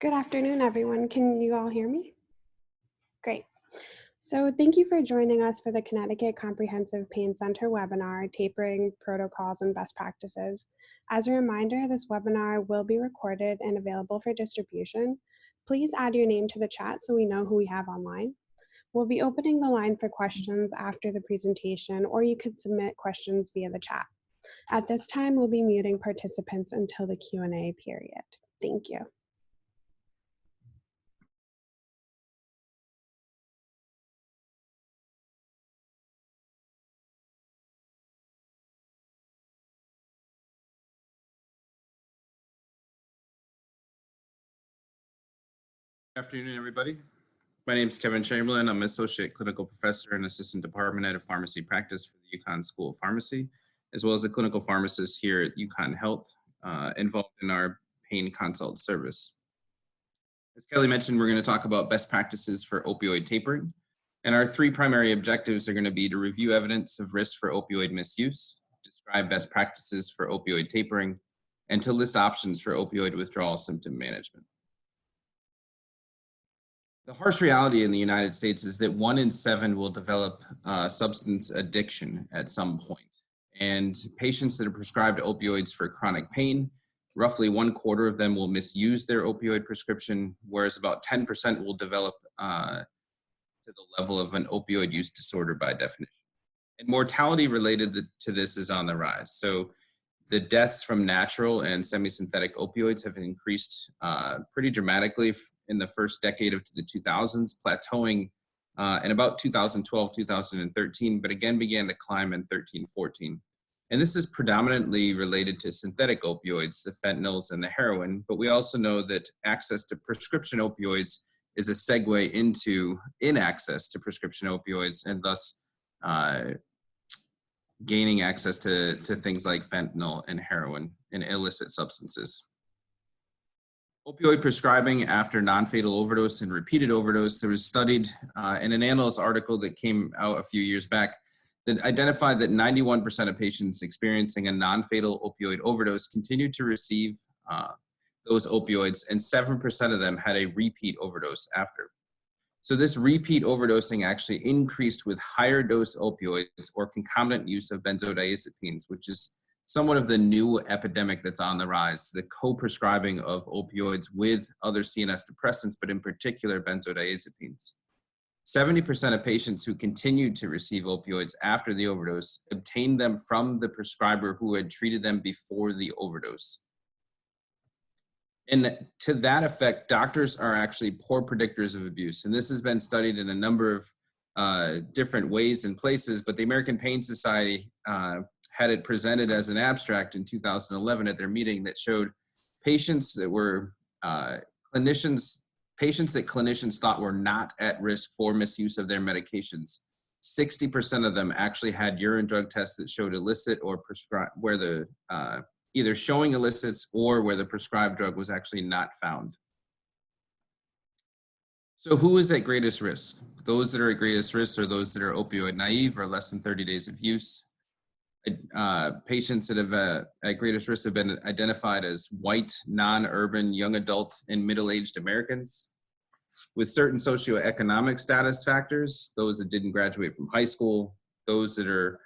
Good afternoon, everyone. Can you all hear me? Great. So thank you for joining us for the Connecticut Comprehensive Pain Center webinar, Tapering Protocols and Best Practices. As a reminder, this webinar will be recorded and available for distribution. Please add your name to the chat so we know who we have online. We'll be opening the line for questions after the presentation, or you could submit questions via the chat. At this time, we'll be muting participants until the Q&A period. Thank you. Good afternoon, everybody. My name is Kevin Chamberlin. I'm Associate Clinical Professor and Assistant Department Head of Pharmacy Practice for the UConn School of Pharmacy, as well as a clinical pharmacist here at UConn Health, involved in our pain consult service. As Kelly mentioned, we're going to talk about best practices for opioid tapering. And our three primary objectives are going to be to review evidence of risk for opioid misuse, describe best practices for opioid tapering, and to list options for opioid withdrawal symptom management. The harsh reality in the United States is that 1 in 7 will develop substance addiction at some point. And patients that are prescribed opioids for chronic pain, roughly 1/4 of them will misuse their opioid prescription, whereas about 10% will develop to the level of an opioid use disorder by definition. And mortality related to this is on the rise. So the deaths from natural and semi-synthetic opioids have increased pretty dramatically in the first decade of the 2000s, plateauing in about 2012, 2013, but again began to climb in 13, 14. And this is predominantly related to synthetic opioids, the fentanyls and the heroin, but we also know that access to prescription opioids is a segue into inaccess to prescription opioids, and thus gaining access to things like fentanyl and heroin and illicit substances. Opioid prescribing after non-fatal overdose and repeated overdose, there was studied in an analyst article that came out a few years back that identified that 91% of patients experiencing a non-fatal opioid overdose continued to receive those opioids, and 7% of them had a repeat overdose after. So this repeat overdosing actually increased with higher dose opioids or concomitant use of benzodiazepines, which is somewhat of the new epidemic that's on the rise, the co-prescribing of opioids with other CNS depressants, but in particular benzodiazepines. 70% of patients who continued to receive opioids after the overdose obtained them from the prescriber who had treated them before the overdose. And to that effect, doctors are actually poor predictors of abuse. And this has been studied in a number of different ways and places, but the American Pain Society had it presented as an abstract in 2011 at their meeting that showed patients that were patients that clinicians thought were not at risk for misuse of their medications. 60% of them actually had urine drug tests that showed illicit or prescribed, where the either showing illicits or where the prescribed drug was actually not found. So who is at greatest risk? Those that are at greatest risk are those that are opioid naive or less than 30 days of use. Patients that have at greatest risk have been identified as white, non-urban, young adult, and middle-aged Americans. With certain socioeconomic status factors, those that didn't graduate from high school, those that are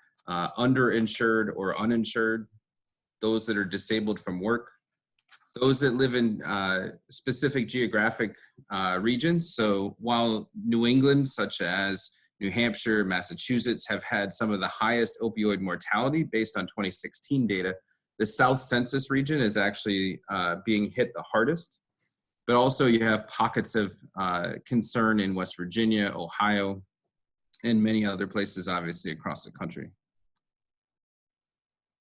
underinsured or uninsured, those that are disabled from work, those that live in specific geographic regions. So while New England, such as New Hampshire, Massachusetts, have had some of the highest opioid mortality based on 2016 data, the South Census region is actually being hit the hardest. But also you have pockets of concern in West Virginia, Ohio, and many other places, obviously, across the country.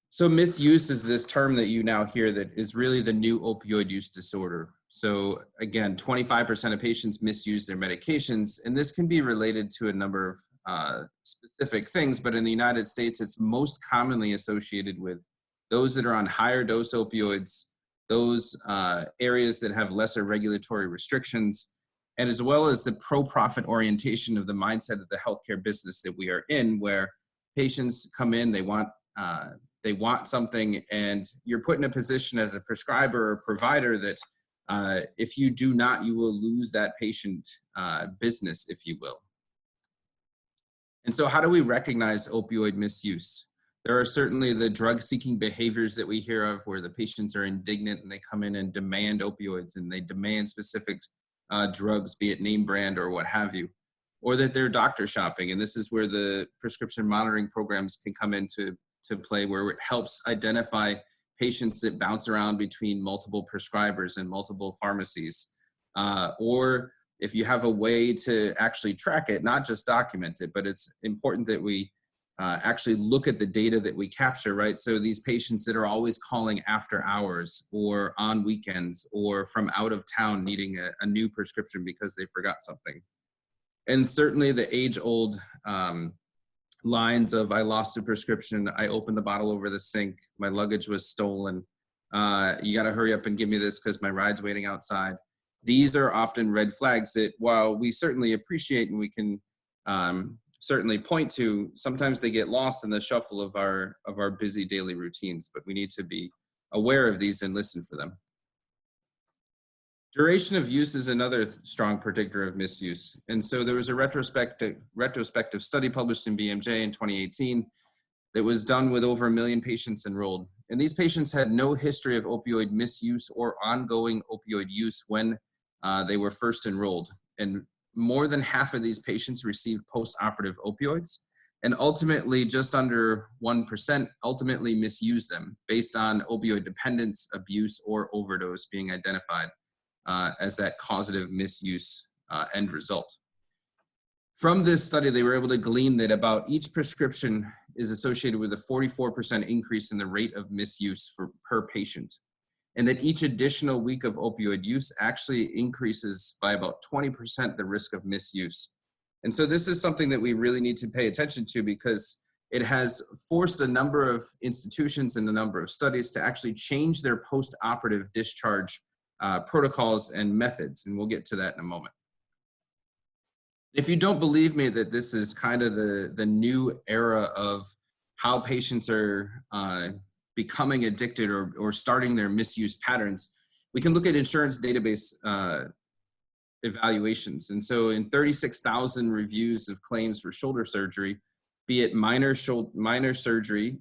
So misuse is this term that you now hear that is really the new opioid use disorder. So again, 25% of patients misuse their medications, and this can be related to a number of specific things, but in the United States, it's most commonly associated with those that are on higher dose opioids, those areas that have lesser regulatory restrictions, and as well as the pro-profit orientation of the mindset of the healthcare business that we are in, where patients come in, they want something, and you're put in a position as a prescriber or provider that If you do not, you will lose that patient business, if you will. And so how do we recognize opioid misuse? There are certainly the drug-seeking behaviors that we hear of where the patients are indignant and they come in and demand opioids and they demand specific drugs, be it name brand or what have you, or that they're doctor shopping. And this is where the prescription monitoring programs can come into play, where it helps identify patients that bounce around between multiple prescribers and multiple pharmacies. Or if you have a way to actually track it, not just document it, but it's important that we actually look at the data that we capture, right? So these patients that are always calling after hours or on weekends or from out of town needing a new prescription because they forgot something. And certainly the age-old lines of, I lost a prescription, I opened the bottle over the sink, my luggage was stolen, you gotta hurry up and give me this because my ride's waiting outside. These are often red flags that, while we certainly appreciate and we can certainly point to, sometimes they get lost in the shuffle of our busy daily routines, but we need to be aware of these and listen for them. Duration of use is another strong predictor of misuse. And so there was a retrospective study published in BMJ in 2018 that was done with over 1 million patients enrolled. And these patients had no history of opioid misuse or ongoing opioid use when they were first enrolled. And more than half of these patients received post-operative opioids, and ultimately just under 1% ultimately misused them based on opioid dependence, abuse, or overdose being identified as that causative misuse end result. From this study, they were able to glean that about each prescription is associated with a 44% increase in the rate of misuse per patient, and that each additional week of opioid use actually increases by about 20% the risk of misuse. And so this is something that we really need to pay attention to, because it has forced a number of institutions and a number of studies to actually change their post-operative discharge protocols and methods, and we'll get to that in a moment. If you don't believe me that this is kind of the new era of how patients are becoming addicted or starting their misuse patterns, we can look at insurance database evaluations. And so in 36,000 reviews of claims for shoulder surgery, be it minor surgery,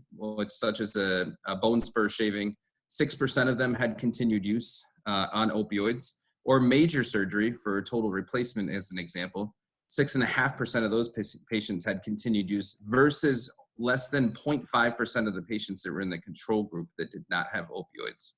such as a bone spur shaving, 6% of them had continued use on opioids, or major surgery for total replacement as an example, 6.5% of those patients had continued use versus less than 0.5% of the patients that were in the control group that did not have opioids.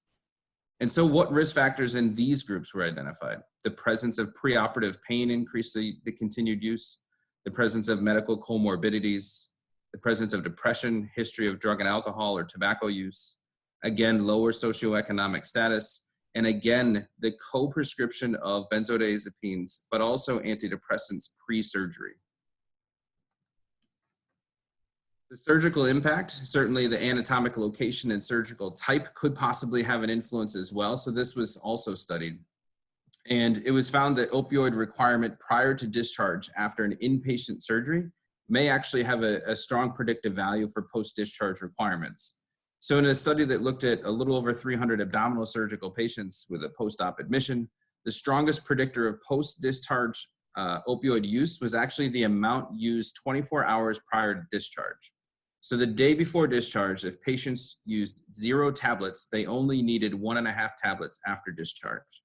And so what risk factors in these groups were identified? The presence of preoperative pain increased the continued use, the presence of medical comorbidities, the presence of depression, history of drug and alcohol or tobacco use, again, lower socioeconomic status, and again, the co-prescription of benzodiazepines, but also antidepressants pre-surgery. The surgical impact, certainly the anatomic location and surgical type could possibly have an influence as well. So this was also studied. And it was found that opioid requirement prior to discharge after an inpatient surgery may actually have a strong predictive value for post-discharge requirements. So in a study that looked at a little over 300 abdominal surgical patients with a post-op admission, the strongest predictor of post-discharge opioid use was actually the amount used 24 hours prior to discharge. So the day before discharge, if patients used 0 tablets, they only needed 1.5 tablets after discharge.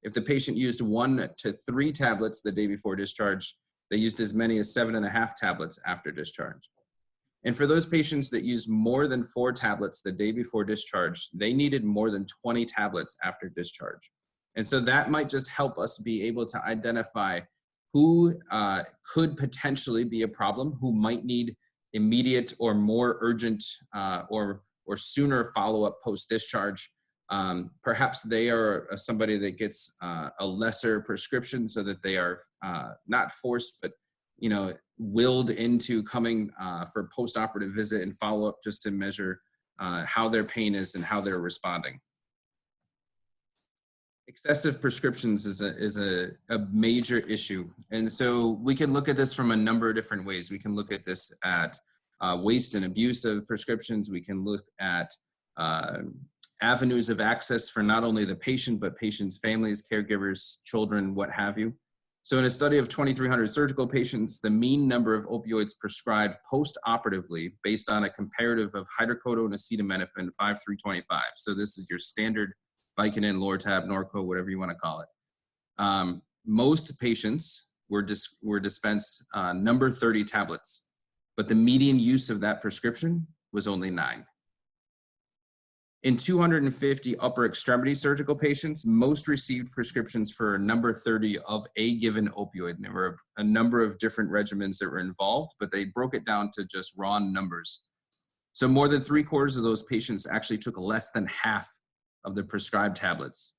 If the patient used 1 to 3 tablets the day before discharge, they used as many as 7.5 tablets after discharge. And for those patients that used more than 4 tablets the day before discharge, they needed more than 20 tablets after discharge. And so that might just help us be able to identify who could potentially be a problem, who might need immediate or more urgent or sooner follow-up post-discharge. Perhaps they are somebody that gets a lesser prescription so that they are not forced, but willed into coming for post-operative visit and follow-up just to measure how their pain is and how they're responding. Excessive prescriptions is a major issue. And so we can look at this from a number of different ways. We can look at this at waste and abuse of prescriptions. We can look at avenues of access for not only the patient, but patients' families, caregivers, children, what have you. So in a study of 2,300 surgical patients, the mean number of opioids prescribed post-operatively based on a comparative of hydrocodone, acetaminophen, 5-325. So this is your standard Vicodin, Lortab, Norco, whatever you want to call it. Most patients were dispensed number 30 tablets, but the median use of that prescription was only 9. In 250 upper extremity surgical patients, most received prescriptions for number 30 of a given opioid. And there were a number of different regimens that were involved, but they broke it down to just raw numbers. So more than 3/4 of those patients actually took less than half of the prescribed tablets.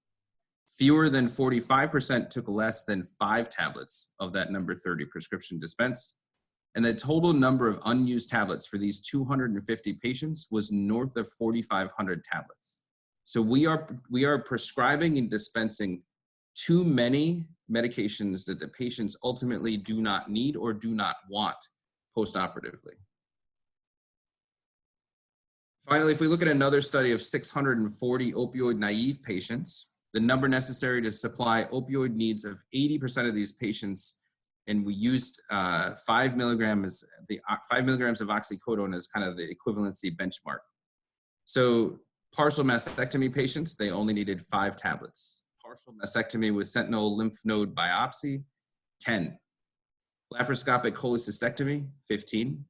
Fewer than 45% took less than 5 tablets of that number 30 prescription dispensed. And the total number of unused tablets for these 250 patients was north of 4,500 tablets. So we are prescribing and dispensing too many medications that the patients ultimately do not need or do not want postoperatively. Finally, if we look at another study of 640 opioid naive patients, the number necessary to supply opioid needs of 80% of these patients, and we used 5 milligrams of oxycodone as kind of the equivalency benchmark. So partial mastectomy patients, they only needed 5 tablets. Partial mastectomy with sentinel lymph node biopsy, 10. Laparoscopic cholecystectomy, 15.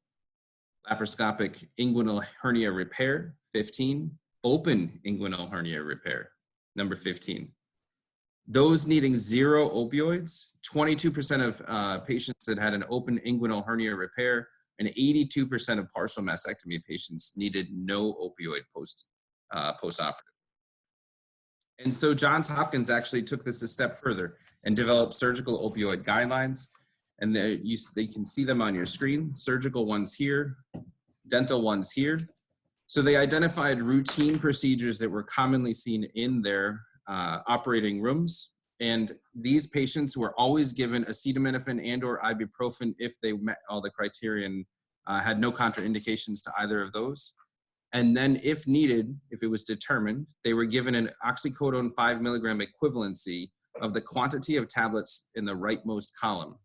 Laparoscopic inguinal hernia repair, 15. Open inguinal hernia repair, number 15. Those needing 0 opioids, 22% of patients that had an open inguinal hernia repair, and 82% of partial mastectomy patients needed no opioid postoperative. And so Johns Hopkins actually took this a step further and developed surgical opioid guidelines. And they can see them on your screen. Surgical ones here, dental ones here. So they identified routine procedures that were commonly seen in their operating rooms. And these patients were always given acetaminophen and or ibuprofen if they met all the criteria and had no contraindications to either of those. And then if needed, if it was determined, they were given an oxycodone 5 milligram equivalency of the quantity of tablets in the rightmost column.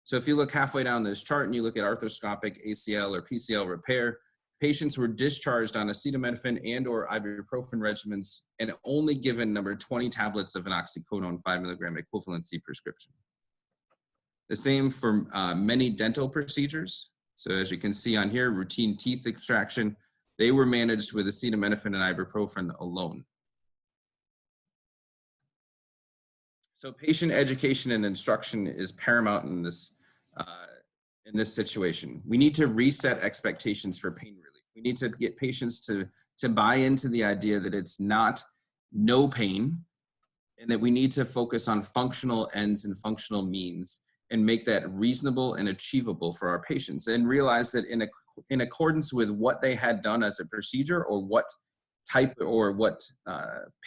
So if you look halfway down this chart and you look at arthroscopic ACL or PCL repair, patients were discharged on acetaminophen and or ibuprofen regimens and only given number 20 tablets of an oxycodone 5 milligram equivalency prescription. The same for many dental procedures. So as you can see on here, routine teeth extraction, they were managed with acetaminophen and ibuprofen alone. So patient education and instruction is paramount in this situation. We need to reset expectations for pain relief. We need to get patients to buy into the idea that it's not no pain, and that we need to focus on functional ends and functional means and make that reasonable and achievable for our patients, and realize that in accordance with what they had done as a procedure or what type or what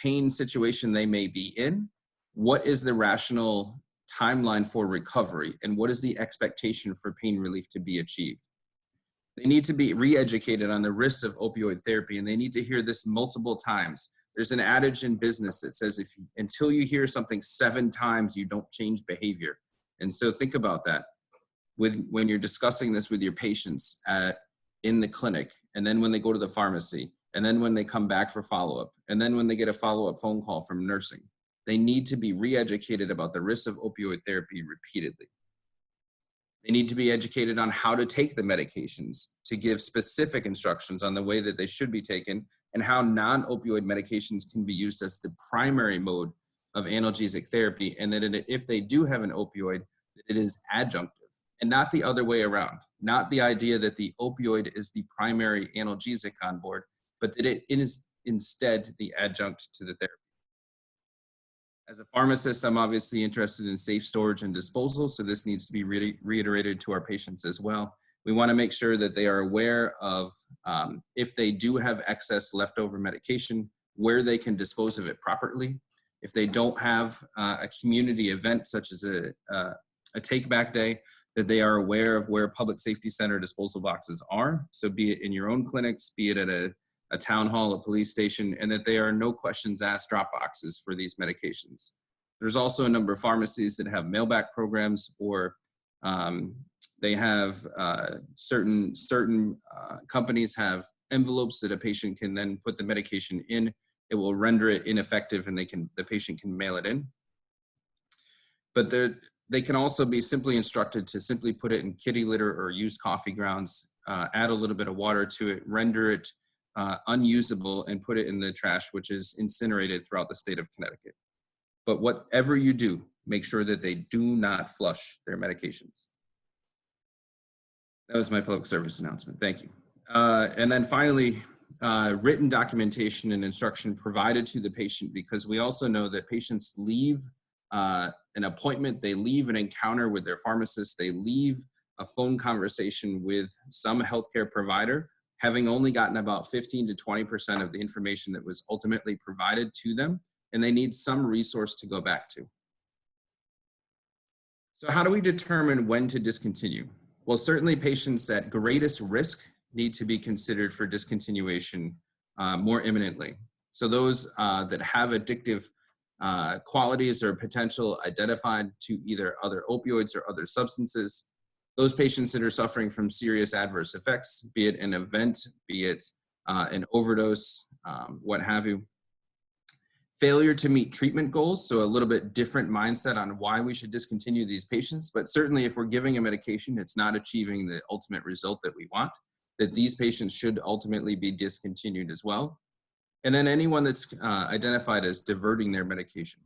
pain situation they may be in, what is the rational timeline for recovery, and what is the expectation for pain relief to be achieved. They need to be re-educated on the risks of opioid therapy, and they need to hear this multiple times. There's an adage in business that says until you hear something 7 times, you don't change behavior. And so think about that when you're discussing this with your patients in the clinic, and then when they go to the pharmacy, and then when they come back for follow-up, and then when they get a follow-up phone call from nursing. They need to be re-educated about the risks of opioid therapy repeatedly. They need to be educated on how to take the medications, to give specific instructions on the way that they should be taken, and how non-opioid medications can be used as the primary mode of analgesic therapy, and that if they do have an opioid, it is adjunctive, and not the other way around. Not the idea that the opioid is the primary analgesic on board, but that it is instead the adjunct to the therapy. As a pharmacist, I'm obviously interested in safe storage and disposal, so this needs to be reiterated to our patients as well. We want to make sure that they are aware of if they do have excess leftover medication, where they can dispose of it properly. If they don't have a community event such as a take-back day, that they are aware of where public safety center disposal boxes are. So be it in your own clinics, be it at a town hall, a police station, and that there are no questions asked drop boxes for these medications. There's also a number of pharmacies that have mailback programs, or they have certain companies have envelopes that a patient can then put the medication in. It will render it ineffective, and the patient can mail it in. But they can also be simply instructed to simply put it in kitty litter or used coffee grounds, add a little bit of water to it, render it unusable, and put it in the trash, which is incinerated throughout the state of Connecticut. But whatever you do, make sure that they do not flush their medications. That was my public service announcement. Thank you. And then finally, written documentation and instruction provided to the patient, because we also know that patients leave an appointment, they leave an encounter with their pharmacist, they leave a phone conversation with some healthcare provider, having only gotten about 15 to 20% of the information that was ultimately provided to them, and they need some resource to go back to. So how do we determine when to discontinue? Well, certainly patients at greatest risk need to be considered for discontinuation more imminently. So those that have addictive qualities or potential identified to either other opioids or other substances, those patients that are suffering from serious adverse effects, be it an event, be it an overdose, what have you. Failure to meet treatment goals, so a little bit different mindset on why we should discontinue these patients, but certainly if we're giving a medication that's not achieving the ultimate result that we want, that these patients should ultimately be discontinued as well. And then anyone that's identified as diverting their medication.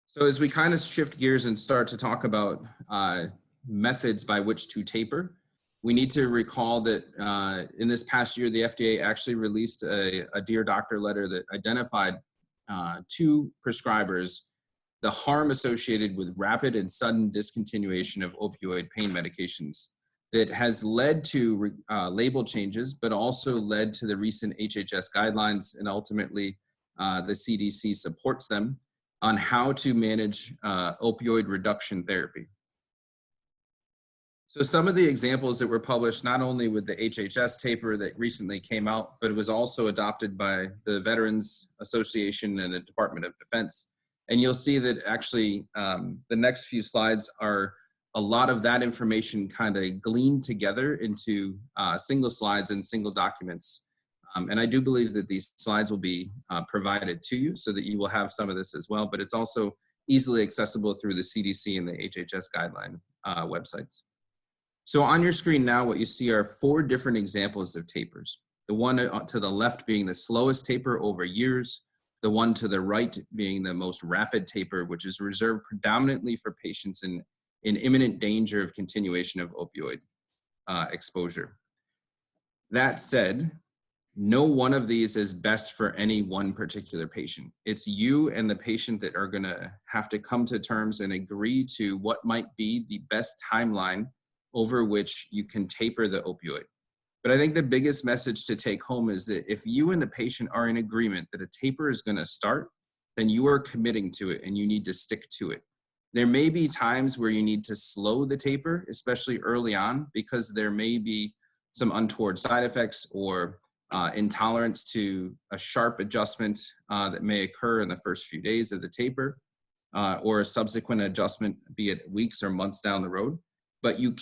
So as we kind of shift gears and start to talk about methods by which to taper, we need to recall that in this past year, the FDA actually released a Dear Doctor letter that identified to prescribers the harm associated with rapid and sudden discontinuation of opioid pain medications that has led to label changes, but also led to the recent HHS guidelines, and ultimately the CDC supports them on how to manage opioid reduction therapy. So some of the examples that were published, not only with the HHS taper that recently came out, but it was also adopted by the Veterans Association and the Department of Defense. And you'll see that actually the next few slides are a lot of that information kind of gleaned together into single slides and single documents. And I do believe that these slides will be provided to you so that you will have some of this as well, but it's also easily accessible through the CDC and the HHS guideline websites. So on your screen now, what you see are 4 different examples of tapers. The one to the left being the slowest taper over years, the one to the right being the most rapid taper, which is reserved predominantly for patients in imminent danger of continuation of opioid exposure. That said, no one of these is best for any one particular patient. It's you and the patient that are gonna have to come to terms and agree to what might be the best timeline over which you can taper the opioid. But I think the biggest message to take home is that if you and the patient are in agreement that a taper is gonna start, then you are committing to it and you need to stick to it. There may be times where you need to slow the taper, especially early on, because there may be some untoward side effects or intolerance to a sharp adjustment that may occur in the first few days of the taper, or a subsequent adjustment, be it weeks or months down the road. But you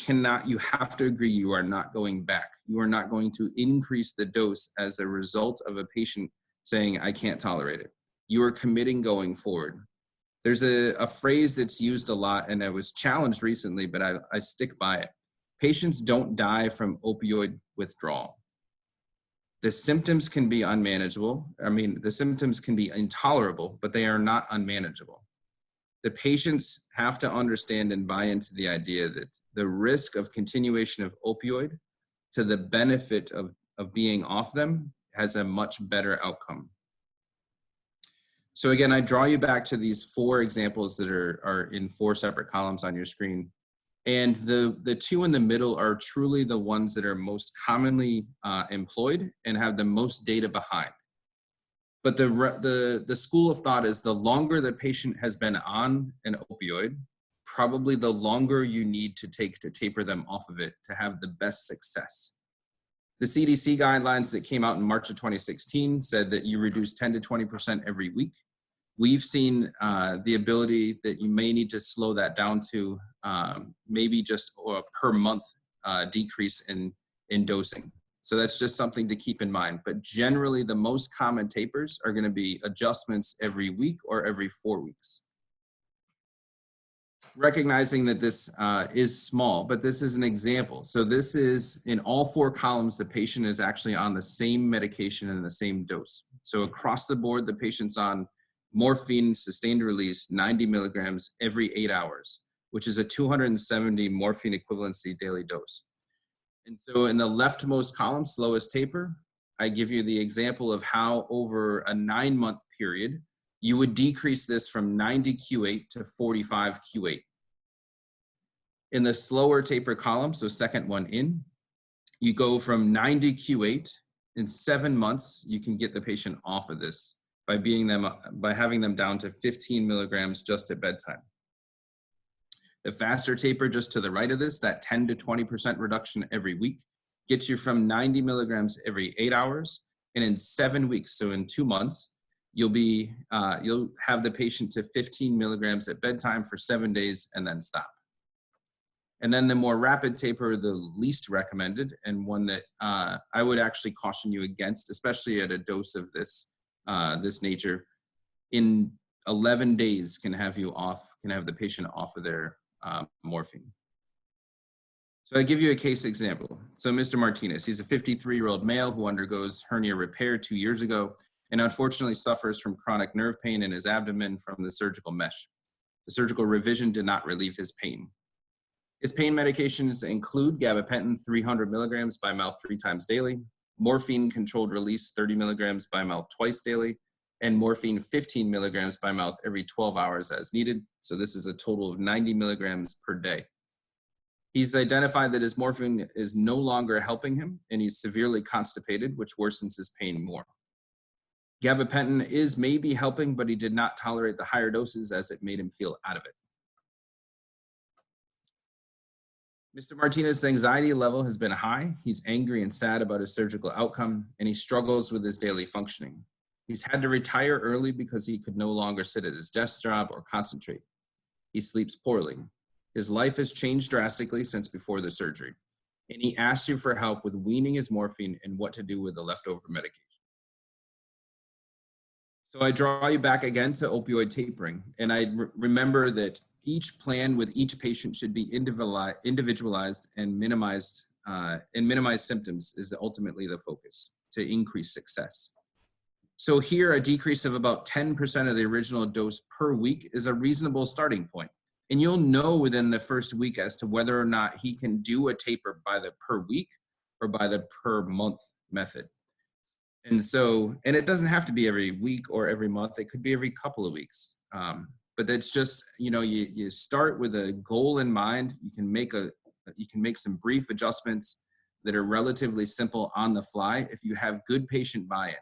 have to agree you are not going back. You are not going to increase the dose as a result of a patient saying, I can't tolerate it. You are committing going forward. There's a phrase that's used a lot, and I was challenged recently, but I stick by it. Patients don't die from opioid withdrawal. The symptoms can be unmanageable. The symptoms can be intolerable, but they are not unmanageable. The patients have to understand and buy into the idea that the risk of continuation of opioid to the benefit of being off them has a much better outcome. So again, I draw you back to these 4 examples that are in 4 separate columns on your screen. And the 2 in the middle are truly the ones that are most commonly employed and have the most data behind. But the school of thought is the longer the patient has been on an opioid, probably the longer you need to take to taper them off of it to have the best success. The CDC guidelines that came out in March of 2016 said that you reduce 10 to 20% every week. We've seen the ability that you may need to slow that down to maybe just a per month decrease in dosing. So that's just something to keep in mind. But generally, the most common tapers are going to be adjustments every week or every 4 weeks. Recognizing that this is small, but this is an example. So this is in all 4 columns, the patient is actually on the same medication and the same dose. So across the board, the patient's on morphine sustained release 90 milligrams every 8 hours, which is a 270 morphine equivalency daily dose. And so in the leftmost column, slowest taper, I give you the example of how over a 9-month period, you would decrease this from 90 Q8 to 45 Q8. In the slower taper column, so second one in, you go from 90 Q8. In 7 months, you can get the patient off of this by having them down to 15 milligrams just at bedtime. The faster taper just to the right of this, that 10 to 20% reduction every week, gets you from 90 milligrams every 8 hours. And in 7 weeks, so in 2 months, you'll have the patient to 15 milligrams at bedtime for 7 days and then stop. And then the more rapid taper, the least recommended, and one that I would actually caution you against, especially at a dose of this nature, in 11 days can have the patient off of their morphine. So I give you a case example. So Mr. Martinez, he's a 53-year-old male who undergoes hernia repair 2 years ago and unfortunately suffers from chronic nerve pain in his abdomen from the surgical mesh. The surgical revision did not relieve his pain. His pain medications include gabapentin 300 milligrams by mouth 3 times daily, morphine controlled release 30 milligrams by mouth twice daily, and morphine 15 milligrams by mouth every 12 hours as needed. So this is a total of 90 milligrams per day. He's identified that his morphine is no longer helping him, and he's severely constipated, which worsens his pain more. Gabapentin is maybe helping, but he did not tolerate the higher doses as it made him feel out of it. Mr. Martinez's anxiety level has been high. He's angry and sad about his surgical outcome, and he struggles with his daily functioning. He's had to retire early because he could no longer sit at his desk job or concentrate. He sleeps poorly. His life has changed drastically since before the surgery, and he asks you for help with weaning his morphine and what to do with the leftover medication. So I draw you back again to opioid tapering, and I remember that each plan with each patient should be individualized and minimize symptoms is ultimately the focus to increase success. So here, a decrease of about 10% of the original dose per week is a reasonable starting point. And you'll know within the first week as to whether or not he can do a taper by the per week or by the per month method. And it doesn't have to be every week or every month. It could be every couple of weeks. But that's just, you start with a goal in mind. You can make some brief adjustments that are relatively simple on the fly if you have good patient buy-in.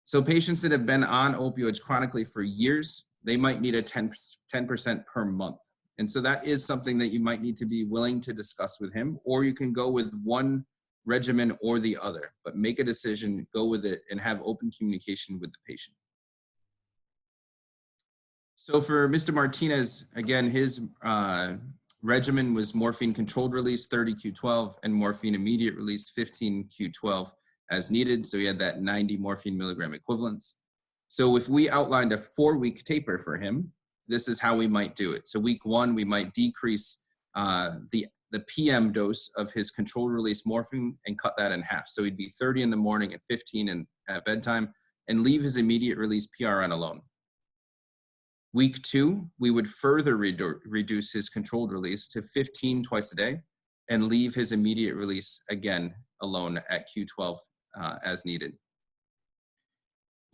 So patients that have been on opioids chronically for years, they might need a 10% per month. And so that is something that you might need to be willing to discuss with him, or you can go with one regimen or the other, but make a decision, go with it, and have open communication with the patient. So for Mr. Martinez, again, his regimen was morphine controlled release 30 Q12 and morphine immediate release 15 Q12 as needed. So he had that 90 morphine milligram equivalents. So if we outlined a 4-week taper for him, this is how we might do it. So week 1, we might decrease the PM dose of his controlled release morphine and cut that in half. So he'd be 30 in the morning and 15 at bedtime, and leave his immediate release PRN alone. Week 2, we would further reduce his controlled release to 15 twice a day and leave his immediate release again alone at Q12 as needed.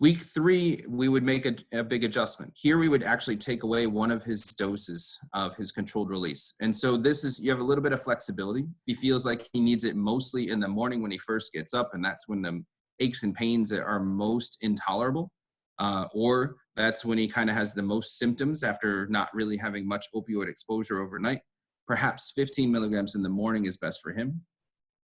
Week 3, we would make a big adjustment. Here we would actually take away one of his doses of his controlled release. And so you have a little bit of flexibility. If he feels like he needs it mostly in the morning when he first gets up, and that's when the aches and pains are most intolerable, or that's when he kind of has the most symptoms after not really having much opioid exposure overnight, perhaps 15 milligrams in the morning is best for him.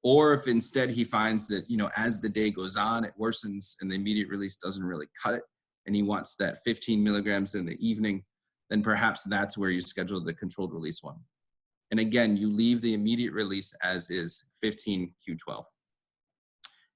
Or if instead he finds that, as the day goes on, it worsens and the immediate release doesn't really cut it, and he wants that 15 milligrams in the evening, then perhaps that's where you schedule the controlled release one. And again, you leave the immediate release as is 15q12.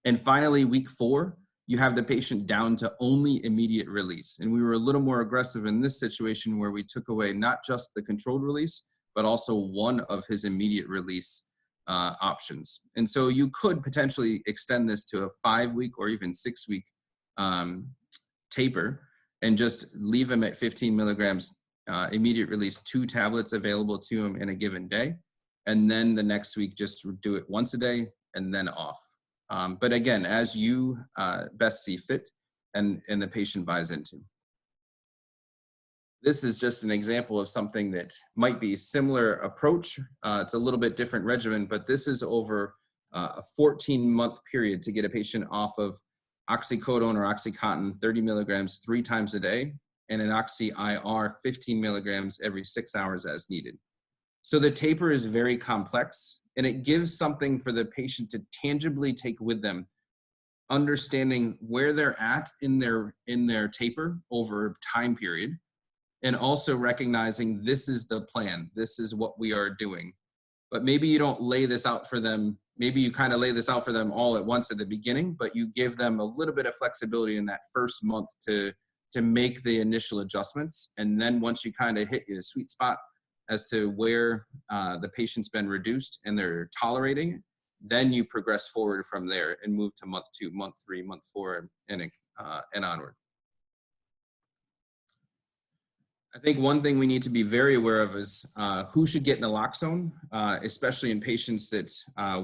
And finally, week 4, you have the patient down to only immediate release. And we were a little more aggressive in this situation where we took away not just the controlled release, but also one of his immediate release options. And so you could potentially extend this to a 5-week or even 6-week taper and just leave him at 15 milligrams immediate release, 2 tablets available to him in a given day. And then the next week, just do it once a day and then off. But again, as you best see fit and the patient buys into. This is just an example of something that might be similar approach. It's a little bit different regimen, but this is over a 14-month period to get a patient off of oxycodone or Oxycontin 30 milligrams 3 times a day, and an Oxy-IR 15 milligrams every 6 hours as needed. So the taper is very complex, and it gives something for the patient to tangibly take with them, understanding where they're at in their taper over time period, and also recognizing this is the plan, this is what we are doing. But maybe you don't lay this out for them. Maybe you kind of lay this out for them all at once at the beginning, but you give them a little bit of flexibility in that first month to make the initial adjustments. And then once you kind of hit your sweet spot as to where the patient's been reduced and they're tolerating it, then you progress forward from there and move to month 2, month 3, month 4, and onward. I think one thing we need to be very aware of is who should get naloxone, especially in patients that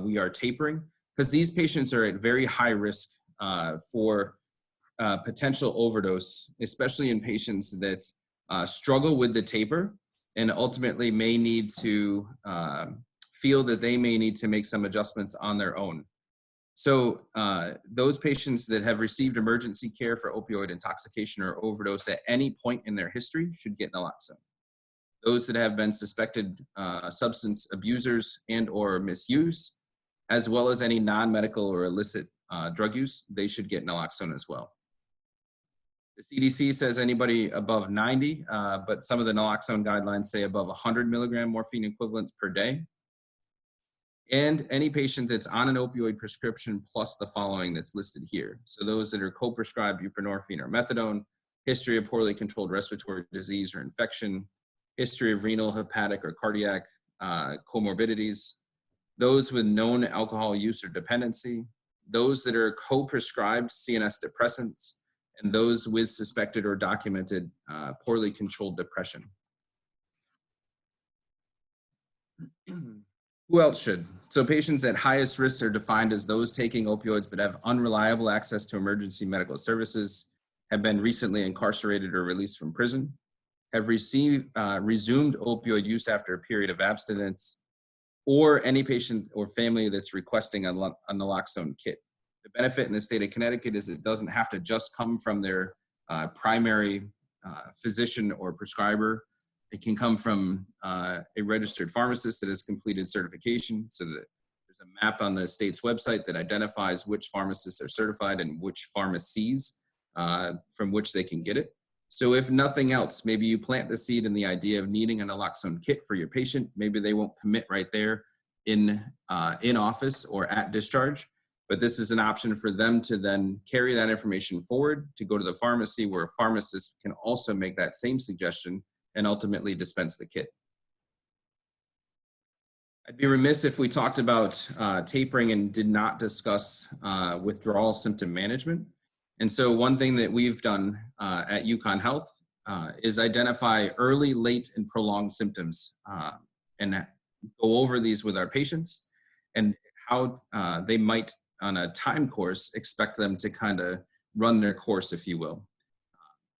we are tapering, because these patients are at very high risk for potential overdose, especially in patients that struggle with the taper and ultimately may need to feel that they may need to make some adjustments on their own. So those patients that have received emergency care for opioid intoxication or overdose at any point in their history should get naloxone. Those that have been suspected substance abusers and or misuse, as well as any non-medical or illicit drug use, they should get naloxone as well. The CDC says anybody above 90, but some of the naloxone guidelines say above 100 milligram morphine equivalents per day. And any patient that's on an opioid prescription plus the following that's listed here. So those that are co-prescribed buprenorphine or methadone, history of poorly controlled respiratory disease or infection, history of renal, hepatic, or cardiac comorbidities, those with known alcohol use or dependency, those that are co-prescribed CNS depressants, and those with suspected or documented poorly controlled depression. Who else should? So patients at highest risk are defined as those taking opioids but have unreliable access to emergency medical services, have been recently incarcerated or released from prison, have resumed opioid use after a period of abstinence, or any patient or family that's requesting a naloxone kit. The benefit in the state of Connecticut is it doesn't have to just come from their primary physician or prescriber. It can come from a registered pharmacist that has completed certification, so that there's a map on the state's website that identifies which pharmacists are certified and which pharmacies from which they can get it. So if nothing else, maybe you plant the seed in the idea of needing a naloxone kit for your patient. Maybe they won't commit right there in office or at discharge, but this is an option for them to then carry that information forward to go to the pharmacy, where a pharmacist can also make that same suggestion and ultimately dispense the kit. I'd be remiss if we talked about tapering and did not discuss withdrawal symptom management. And so one thing that we've done at UConn Health is identify early, late, and prolonged symptoms and go over these with our patients and how they might, on a time course, expect them to kind of run their course, if you will.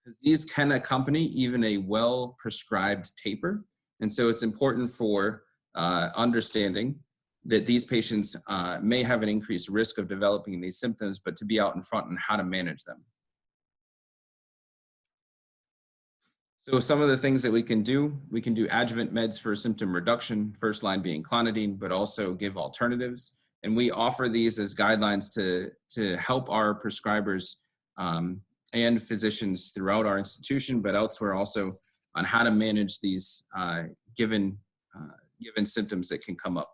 Because these can accompany even a well-prescribed taper. And so it's important for understanding that these patients may have an increased risk of developing these symptoms, but to be out in front and how to manage them. So some of the things that we can do adjuvant meds for symptom reduction, first line being clonidine, but also give alternatives. And we offer these as guidelines to help our prescribers and physicians throughout our institution, but elsewhere also, on how to manage these given symptoms that can come up.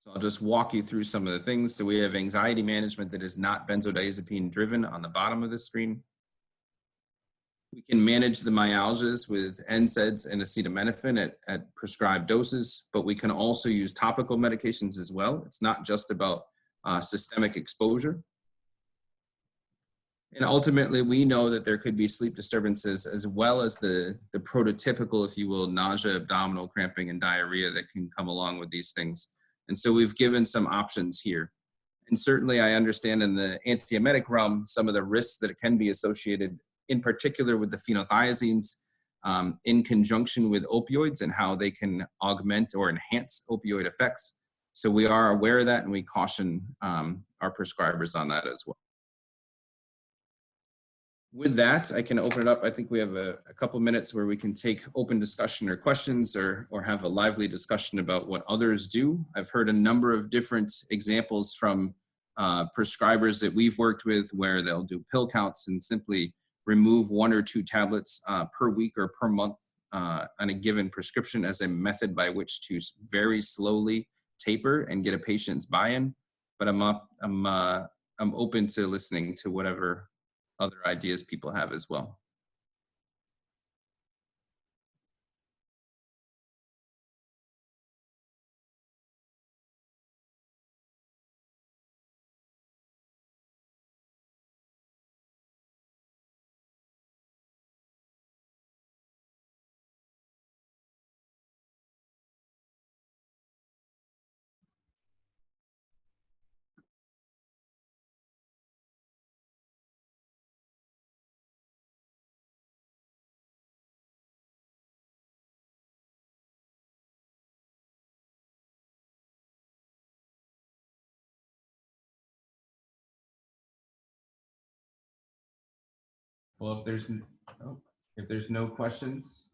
So I'll just walk you through some of the things. So we have anxiety management that is not benzodiazepine driven on the bottom of the screen. We can manage the myalgias with NSAIDs and acetaminophen at prescribed doses, but we can also use topical medications as well. It's not just about systemic exposure. And ultimately, we know that there could be sleep disturbances as well as the prototypical, if you will, nausea, abdominal cramping, and diarrhea that can come along with these things. And so we've given some options here. And certainly I understand in the antiemetic realm, some of the risks that can be associated, in particular with the phenothiazines, in conjunction with opioids and how they can augment or enhance opioid effects. So we are aware of that, and we caution our prescribers on that as well. With that, I can open it up. I think we have a couple minutes where we can take open discussion or questions or have a lively discussion about what others do. I've heard a number of different examples from prescribers that we've worked with where they'll do pill counts and simply remove 1 or 2 tablets per week or per month on a given prescription as a method by which to very slowly taper and get a patient's buy-in. But I'm open to listening to whatever other ideas people have as well. Well, if there's no questions.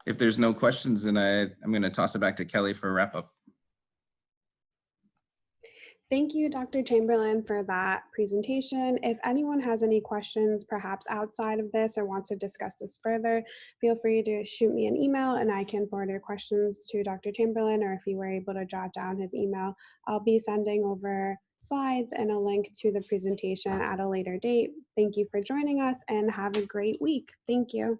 If there's no questions, then I'm going to toss it back to Kelly for a wrap up. Thank you, Dr. Chamberlin, for that presentation. If anyone has any questions, perhaps outside of this, or wants to discuss this further, feel free to shoot me an email and I can forward your questions to Dr. Chamberlin, or if you were able to jot down his email, I'll be sending over slides and a link to the presentation at a later date. Thank you for joining us and have a great week. Thank you.